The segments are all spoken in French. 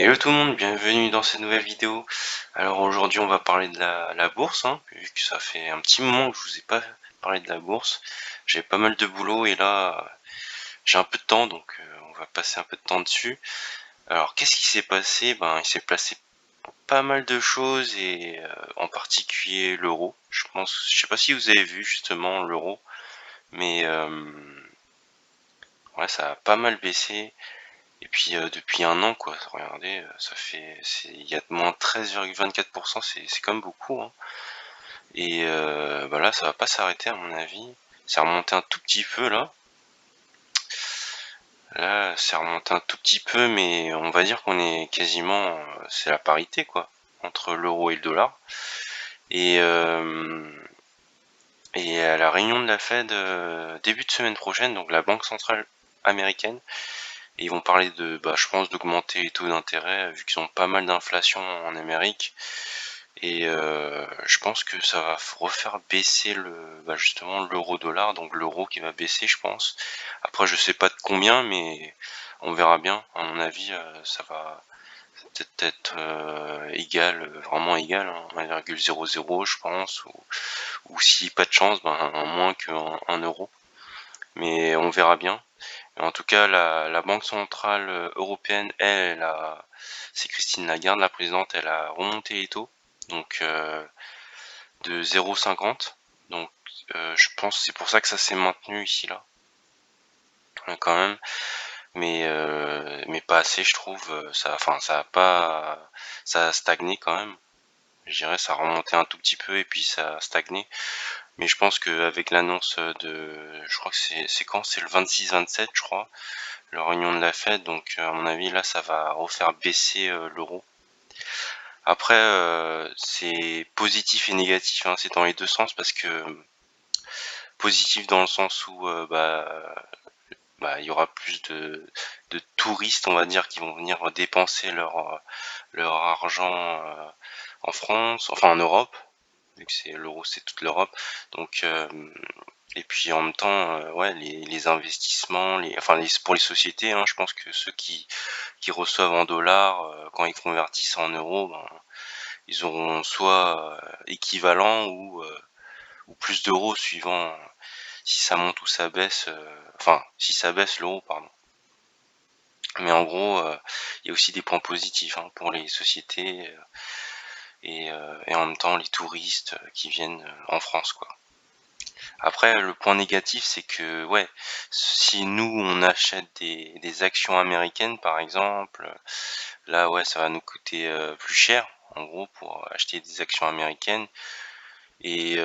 Hello tout le monde, bienvenue dans cette nouvelle vidéo. Alors aujourd'hui on va parler de la bourse, vu que ça fait un petit moment que je vous ai pas parlé de la bourse. J'ai pas mal de boulot et là j'ai un peu de temps, donc on va passer un peu de temps dessus. Alors qu'est-ce qui s'est passé? Ben il s'est passé pas mal de choses et en particulier l'euro. Je sais pas si vous avez vu justement l'euro, mais ouais, ça a pas mal baissé. Et puis depuis un an, quoi, regardez, il y a moins 13,24%, c'est quand même beaucoup, hein. Et bah là, ça va pas s'arrêter à mon avis. C'est remonté un tout petit peu là. Là, c'est remonté un tout petit peu, mais on va dire qu'on est quasiment, c'est la parité, quoi, entre l'euro et le dollar. Et et à la réunion de la Fed début de semaine prochaine, donc la Banque centrale américaine, et ils vont parler de, bah, je pense, d'augmenter les taux d'intérêt vu qu'ils ont pas mal d'inflation en Amérique. Et je pense que ça va refaire baisser justement l'euro-dollar, donc l'euro qui va baisser, je pense. Après, je sais pas de combien, mais on verra bien. À mon avis, ça va peut-être être égal, vraiment égal, hein, 1,00, je pense, ou si pas de chance, ben moins qu'un euro. Mais on verra bien. En tout cas, la Banque centrale européenne, c'est Christine Lagarde, la présidente, elle a remonté les taux, donc de 0,50. Donc, je pense que c'est pour ça que ça s'est maintenu ici là, quand même. Mais pas assez, je trouve. Ça a pas, ça a stagné quand même. Je dirais, ça a remonté un tout petit peu et puis ça a stagné. Mais je pense qu'avec l'annonce je crois que c'est quand? C'est le 26-27, je crois, la réunion de la Fed, donc à mon avis là ça va refaire baisser l'euro. Après c'est positif et négatif, hein, c'est dans les deux sens parce que positif dans le sens où il y aura plus de touristes, on va dire, qui vont venir dépenser leur argent en France, enfin en Europe, vu que c'est l'euro, c'est toute l'Europe. Donc et puis en même temps, ouais, les investissements, pour les sociétés, hein, je pense que ceux qui reçoivent en dollars, quand ils convertissent en euros, ben, ils auront soit équivalent ou plus d'euros suivant si ça monte ou ça baisse, si ça baisse l'euro, pardon. Mais en gros, il y a aussi des points positifs, hein, pour les sociétés et en même temps les touristes qui viennent en France, quoi. Après, le point négatif, c'est que, ouais, si nous on achète des actions américaines, par exemple, là, ouais, ça va nous coûter plus cher, en gros, pour acheter des actions américaines. Et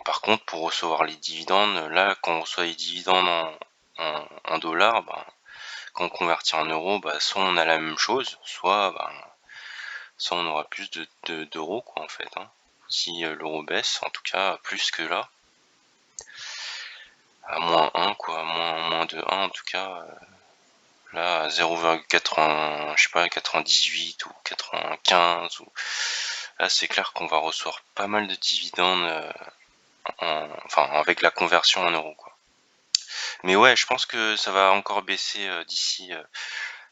par contre, pour recevoir les dividendes, là, quand on reçoit les dividendes en dollars, ben, quand on convertit en euros, bah, soit on a la même chose, soit on aura plus d'euros, quoi, en fait, hein. Si l'euro baisse, en tout cas, plus que là, à moins 1, quoi, moins de 1, en tout cas, là, à 0,80, je sais pas, 98 ou 95, là, c'est clair qu'on va recevoir pas mal de dividendes, avec la conversion en euros, quoi. Mais ouais, je pense que ça va encore baisser d'ici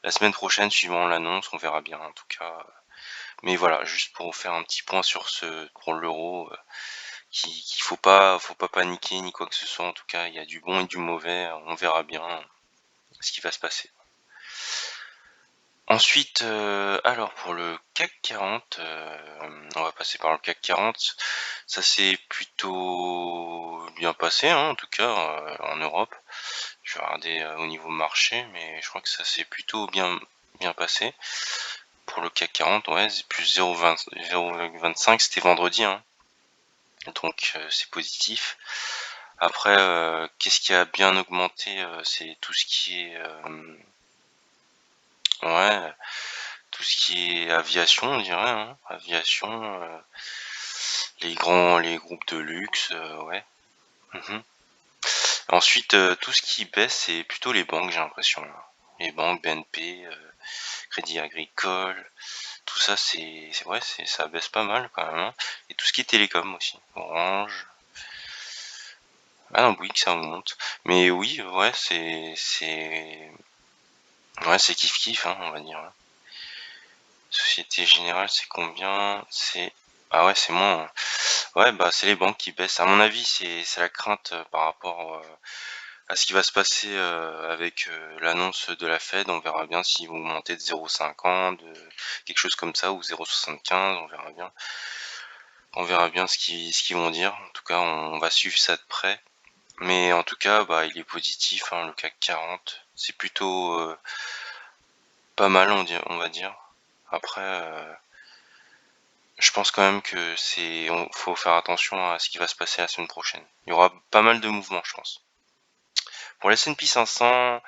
la semaine prochaine, suivant l'annonce, on verra bien, en tout cas. Mais voilà, juste pour faire un petit point pour l'euro, qu'il faut pas paniquer ni quoi que ce soit. En tout cas, il y a du bon et du mauvais. On verra bien ce qui va se passer. Ensuite, alors pour le CAC 40, on va passer par le CAC 40. Ça s'est plutôt bien passé, hein, en tout cas en Europe. Je vais regarder au niveau marché, mais je crois que ça s'est plutôt bien passé. Pour le CAC 40, ouais, c'est plus 0,25, c'était vendredi, hein. Donc c'est positif. Après, qu'est-ce qui a bien augmenté, c'est tout ce qui est ouais, tout ce qui est aviation, on dirait, hein. Aviation, les groupes de luxe, ouais. Mhm. Ensuite, tout ce qui baisse, c'est plutôt les banques, j'ai l'impression, là. Les banques, BNP, Crédit Agricole, tout ça, ouais, ça baisse pas mal quand même, hein. Et tout ce qui est télécom aussi, Orange. Ah non, oui, que ça augmente. Mais oui, ouais, c'est kiff kiff, hein, on va dire, hein. Société Générale, c'est combien? C'est ah ouais, c'est moins, hein. Ouais, bah, c'est les banques qui baissent. À mon avis, c'est la crainte, par rapport, à ce qui va se passer, avec, l'annonce de la Fed. On verra bien s'ils vont augmenter de 0,50, quelque chose comme ça, ou 0,75, on verra bien. On verra bien ce qu'ils vont dire. En tout cas, on va suivre ça de près. Mais en tout cas, bah, il est positif, hein, le CAC 40. C'est plutôt, pas mal, on va dire. Après, je pense quand même que faut faire attention à ce qui va se passer la semaine prochaine. Il y aura pas mal de mouvements, je pense. Pour le S&P 500,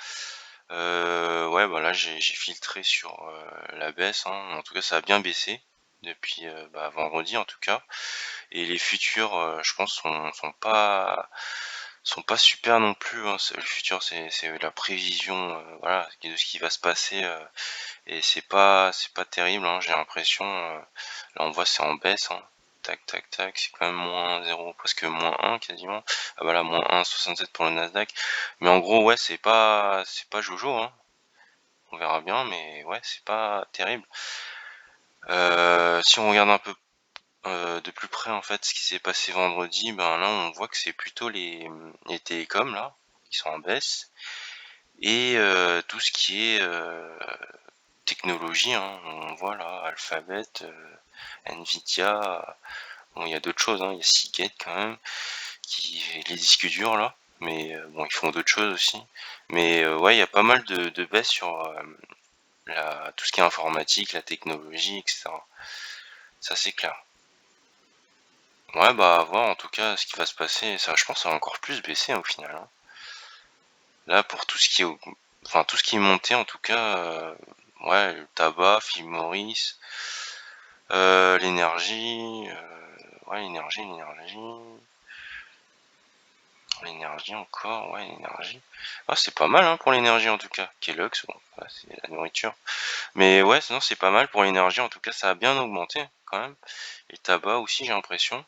ouais, bah, là, j'ai filtré sur, la baisse, hein. En tout cas, ça a bien baissé depuis, bah, vendredi, en tout cas. Et les futurs, je pense sont pas super non plus, hein. Le futur, c'est la prévision, voilà, de ce qui va se passer, et c'est pas terrible, hein, j'ai l'impression, là, on voit, c'est en baisse, hein. Tac, tac, tac, c'est quand même -0, presque -1 quasiment. Ah bah là, -1,67 pour le Nasdaq. Mais en gros, ouais, c'est pas jojo, hein. On verra bien, mais ouais, c'est pas terrible. Si on regarde un peu, de plus près, en fait, ce qui s'est passé vendredi, ben, là, on voit que c'est plutôt les télécoms, là, qui sont en baisse, et tout ce qui est, technologie, hein. On voit là Alphabet, Nvidia, bon, il y a d'autres choses, hein, il y a Seagate quand même, les disques durs là, mais bon, ils font d'autres choses aussi. Mais ouais, il y a pas mal de baisse sur, tout ce qui est informatique, la technologie, et cetera. Ça, c'est clair. Ouais, bah, à voir en tout cas ce qui va se passer. Ça, je pense, ça va encore plus baisser, hein, au final, hein. Là, pour tout ce qui est enfin, tout ce qui est monté, en tout cas, ouais, le tabac, Philip Morris, l'énergie, ouais, l'énergie encore, ouais, l'énergie. Ah, c'est pas mal, hein, pour l'énergie, en tout cas. Kellogg's, bon, ouais, c'est la nourriture. Mais ouais, sinon, c'est pas mal pour l'énergie, en tout cas, ça a bien augmenté, quand même. Et le tabac aussi, j'ai l'impression.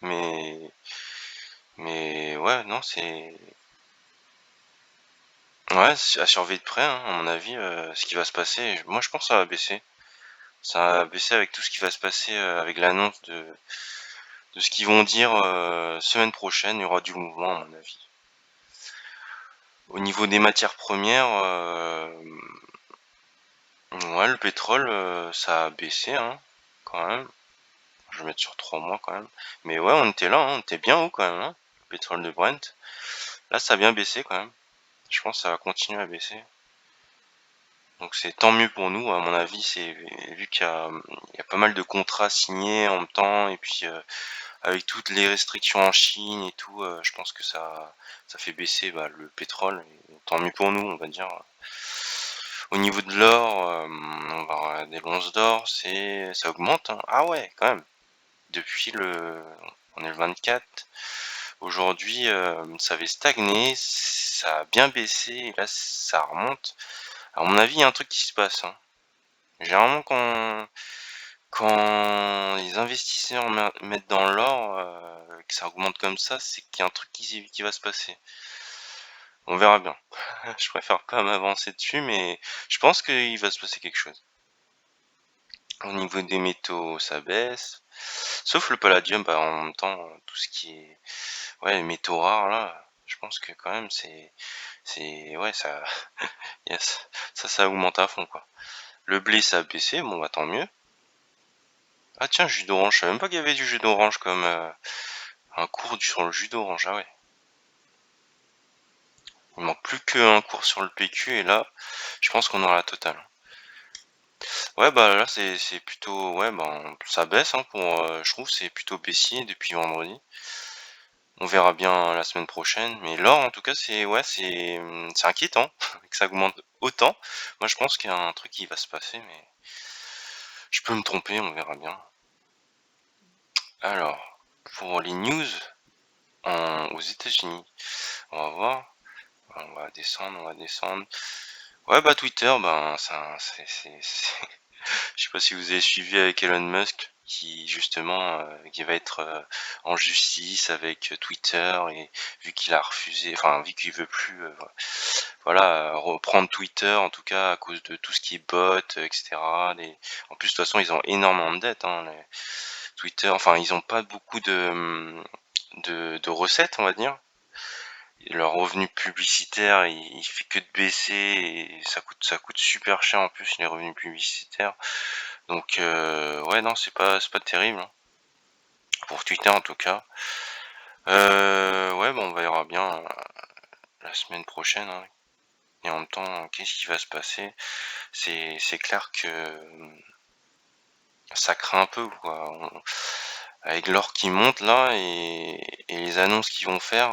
Mais mais ouais, non, c'est ouais, c'est à surveiller de près, hein, à mon avis, ce qui va se passer. Moi, je pense que ça va baisser. Ça va baisser avec tout ce qui va se passer, avec l'annonce de ce qu'ils vont dire, semaine prochaine. Il y aura du mouvement, à mon avis. Au niveau des matières premières, ouais, le pétrole, ça a baissé, hein, quand même. Je vais mettre sur 3 mois quand même. Mais ouais, on était là, hein, on était bien haut quand même, hein, le pétrole de Brent. Là, ça a bien baissé quand même. Je pense que ça va continuer à baisser. Donc c'est tant mieux pour nous, à mon avis. C'est vu qu'il y a pas mal de contrats signés en même temps, et puis avec toutes les restrictions en Chine et tout, je pense que ça fait baisser, bah, le pétrole. Et tant mieux pour nous, on va dire. Au niveau de l'or, on va regarder l'once d'or, ça augmente, hein. Ah ouais, quand même. Depuis on est le 24. Aujourd'hui, ça avait stagné, ça a bien baissé, et là, ça remonte. À mon avis, il y a un truc qui se passe, hein. Généralement, quand les investisseurs mettent dans l'or, que ça augmente comme ça, c'est qu'il y a un truc qui va se passer. On verra bien. Je préfère pas m'avancer dessus, mais je pense qu'il va se passer quelque chose. Au niveau des métaux, ça baisse. Sauf le palladium, bah, en même temps, tout ce qui est, ouais, les métaux rares là, je pense que quand même ouais, ça yes, ça augmente à fond, quoi. Le blé, ça a baissé, bon, bah, tant mieux. Ah tiens, jus d'orange, je savais même pas qu'il y avait du jus d'orange comme, un cours sur le jus d'orange, ah ouais. Il manque plus qu'un cours sur le PQ, et là, je pense qu'on aura la totale. Ouais, bah, là, c'est plutôt, ouais, ben, ça baisse, hein, je trouve, c'est plutôt baissier depuis vendredi. On verra bien la semaine prochaine, mais l'or, en tout cas, ouais, c'est inquiétant que ça augmente autant. Moi, je pense qu'il y a un truc qui va se passer, mais je peux me tromper, on verra bien. Alors, pour les news aux États-Unis, on va voir. On va descendre. Ouais, bah, Twitter, ben, je sais pas si vous avez suivi avec Elon Musk, qui justement, qui va être, en justice avec Twitter et vu qu'il a refusé enfin vu qu'il veut plus, voilà, reprendre Twitter en tout cas à cause de tout ce qui est bot, et cetera. En plus de toute façon ils ont énormément de dettes, hein, les Twitter, enfin ils ont pas beaucoup de, de recettes on va dire. Et leur revenu publicitaire, il fait que de baisser et ça coûte super cher en plus les revenus publicitaires. Donc ouais non c'est pas terrible, hein, pour Twitter en tout cas. Ouais bon on verra bien, la semaine prochaine, hein, et en même temps, qu'est-ce qui va se passer? C'est clair que, ça craint un peu quoi. Avec l'or qui monte là et les annonces qu'ils vont faire,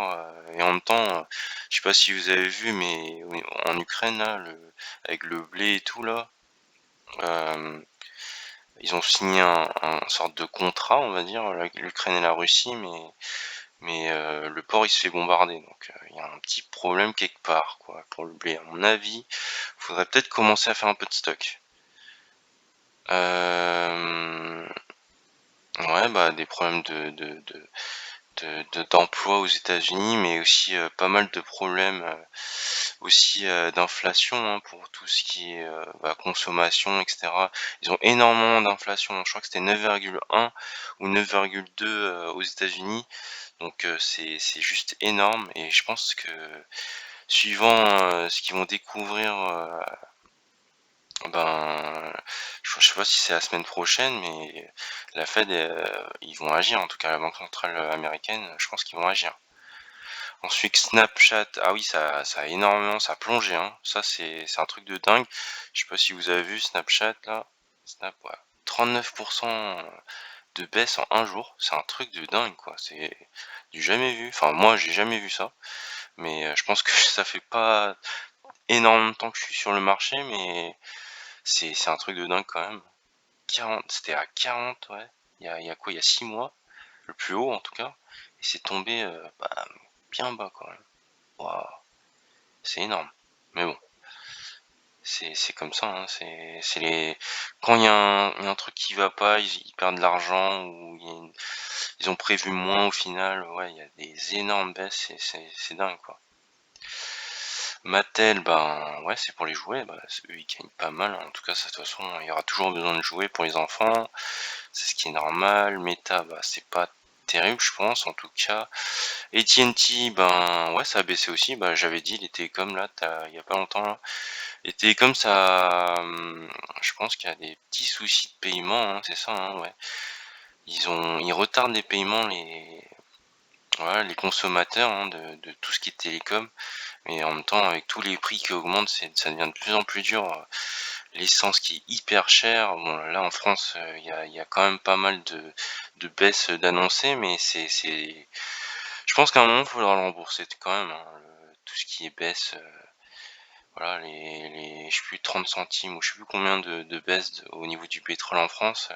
et en même temps, je sais pas si vous avez vu mais oui en Ukraine là, avec le blé et tout là, hem, ils ont signé un sorte de contrat on va dire, l'Ukraine et la Russie mais le port il se fait bombarder donc il y a un petit problème quelque part quoi pour le blé. À mon avis, faudrait peut-être commencer à faire un peu de stock. Hem, ouais, bah, des problèmes d'emploi aux États-Unis, mais aussi, pas mal de problèmes, aussi, d'inflation, hein, pour tout ce qui est, bah, consommation et cetera. Ils ont énormément d'inflation. Je crois que c'était 9,1 ou 9,2, aux États-Unis, donc c'est juste énorme et je pense que suivant, ce qu'ils vont découvrir, ben, je sais pas si c'est la semaine prochaine, mais la Fed, ils vont agir, en tout cas la banque centrale, américaine, je pense qu'ils vont agir. Ensuite Snapchat, ah oui ça a énormément ça a plongé, hein. Ça c'est un truc de dingue. Je sais pas si vous avez vu Snapchat là? Snap, ouais, 39 de baisse en un jour, c'est un truc de dingue quoi, c'est du jamais vu. Enfin moi j'ai jamais vu ça, mais je pense que ça fait pas énormément de temps que je suis sur le marché, mais c'est un truc de dingue quand même. 40, c'était à 40, ouais, il y a quoi? Il y a 6 mois, le plus haut en tout cas, et c'est tombé, bah, bien bas quand même. Waouh, c'est énorme. Mais bon, c'est comme ça, hein, c'est les quand il y a un truc qui va pas, ils perdent de l'argent ou ils ont prévu moins au final, ouais, il y a des énormes baisses, c'est dingue, quoi. Mattel, ben, ouais, c'est pour les jouets, bah, eux, ils gagnent pas mal, hein. En tout cas, ça, de toute façon, il y aura toujours besoin de jouets pour les enfants, c'est ce qui est normal. Meta, bah, c'est pas terrible, je pense, en tout cas. AT&T, ben, ouais, ça a baissé aussi, bah, j'avais dit, les télécoms, là, il y a pas longtemps, là. Les télécoms, ça, je pense qu'il y a des petits soucis de paiement, hein, c'est ça, hein, ouais. Ils retardent les paiements, voilà, les consommateurs, hein, de tout ce qui est télécom. Mais en même temps, avec tous les prix qui augmentent, ça devient de plus en plus dur. L'essence qui est hyper chère. Bon, là en France, il y a quand même pas mal de baisses d'annoncées, mais je pense qu'à un moment, il faudra le rembourser quand même, hein, tout ce qui est baisse. Voilà, je sais plus 30 centimes ou je sais plus combien de baisse au niveau du pétrole en France.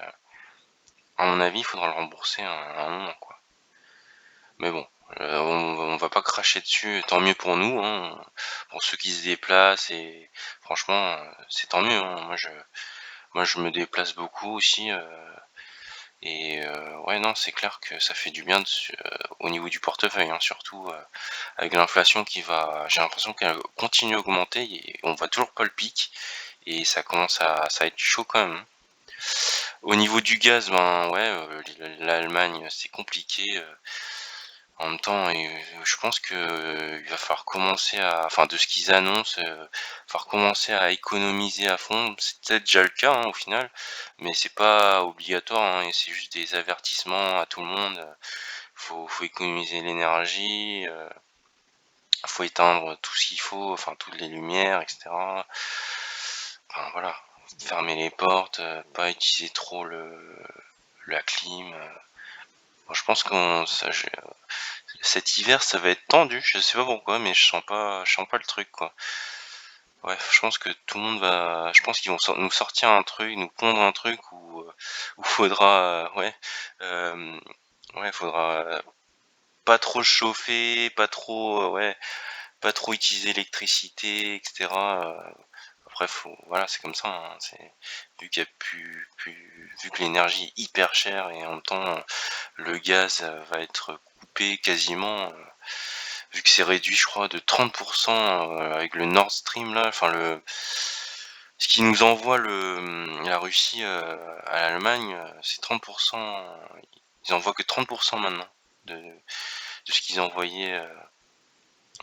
À mon avis, il faudra le rembourser à un moment, quoi. Mais bon, on va pas cracher dessus, tant mieux pour nous, hein, pour ceux qui se déplacent et franchement, c'est tant mieux, hein. Moi je me déplace beaucoup aussi, et ouais, non, c'est clair que ça fait du bien au niveau du portefeuille, hein, surtout, avec l'inflation qui va j'ai l'impression qu'elle continue à augmenter et on voit toujours pas le pic et ça va être chaud quand même, hein. Au niveau du gaz, ben, ouais, l'Allemagne, c'est compliqué, en même temps je pense que, il va falloir commencer à enfin de ce qu'ils annoncent, falloir commencer à économiser à fond. C'est peut-être déjà le cas, hein, au final, mais c'est pas obligatoire, hein, et c'est juste des avertissements à tout le monde, faut économiser l'énergie, faut éteindre tout ce qu'il faut, enfin toutes les lumières et cetera. Enfin voilà, fermer les portes, pas utiliser trop la clim, moi je pense qu'on ça j'ai cet hiver, ça va être tendu, je sais pas pourquoi, mais je sens pas le truc, quoi. Ouais, je pense que tout le monde va je pense qu'ils vont nous sortir un truc, nous pondre un truc où faudra, ouais, hem, ouais, faudra, pas trop chauffer, pas trop, ouais, pas trop utiliser l'électricité et cetera, après voilà, c'est comme ça, hein, c'est vu qu'il y a vu que l'énergie est hyper chère et en même temps, le gaz, va être coupé quasiment, vu que c'est réduit, je crois, de 30 avec le Nord Stream là, enfin le ce qui nous envoie la Russie, à l'Allemagne, c'est 30. Ils envoient que 30 maintenant de ce qu'ils envoyaient,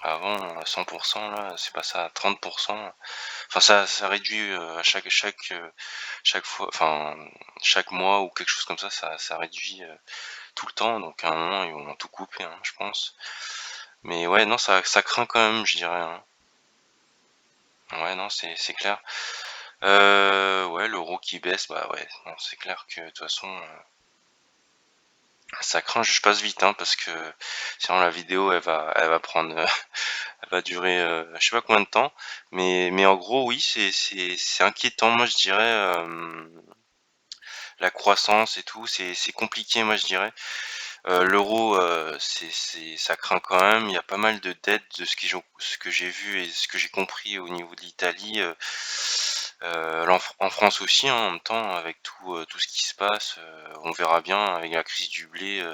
avant, à 100 là, c'est passé à 30. Enfin ça réduit, à chaque fois, enfin, chaque mois ou quelque chose comme ça réduit, tout le temps, donc à un moment ils vont tout couper, hein, je pense. Mais ouais, non, ça craint quand même, je dirais, hein. Ouais, non, c'est clair. Ouais, l'euro qui baisse, bah, ouais, non, c'est clair que de toute façon, ça craint. Je passe vite, hein, parce que sinon la vidéo elle va prendre, elle va durer, je sais pas combien de temps, mais en gros oui, c'est inquiétant. Moi je dirais, la croissance et tout, c'est compliqué, moi je dirais. L'euro, ça craint quand même. Il y a pas mal de dettes de ce que j'ai vu et ce que j'ai compris au niveau de l'Italie, en France aussi, hein, en même temps avec tout ce qui se passe, on verra bien avec la crise du blé,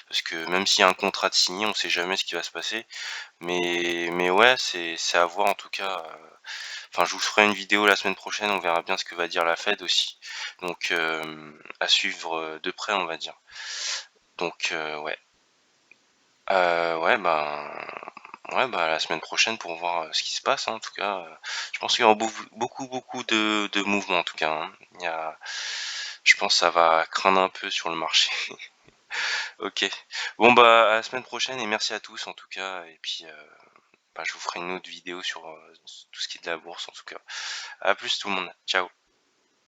parce que même s'il y a un contrat de signé, on sait jamais ce qui va se passer. Mais ouais, c'est à voir en tout cas, enfin je vous ferai une vidéo la semaine prochaine, on verra bien ce que va dire la Fed aussi. Donc à suivre, de près, on va dire. Donc ouais. Ouais, ben, ouais, bah, la semaine prochaine pour voir, ce qui se passe, hein, en tout cas, je pense qu'il y aura beaucoup de mouvements, en tout cas, hein. Je pense que ça va craindre un peu sur le marché. OK. Bon, bah, à la semaine prochaine et merci à tous, en tout cas et puis, bah, je vous ferai une autre vidéo sur, tout ce qui est de la bourse, en tout cas. À plus tout le monde. Ciao.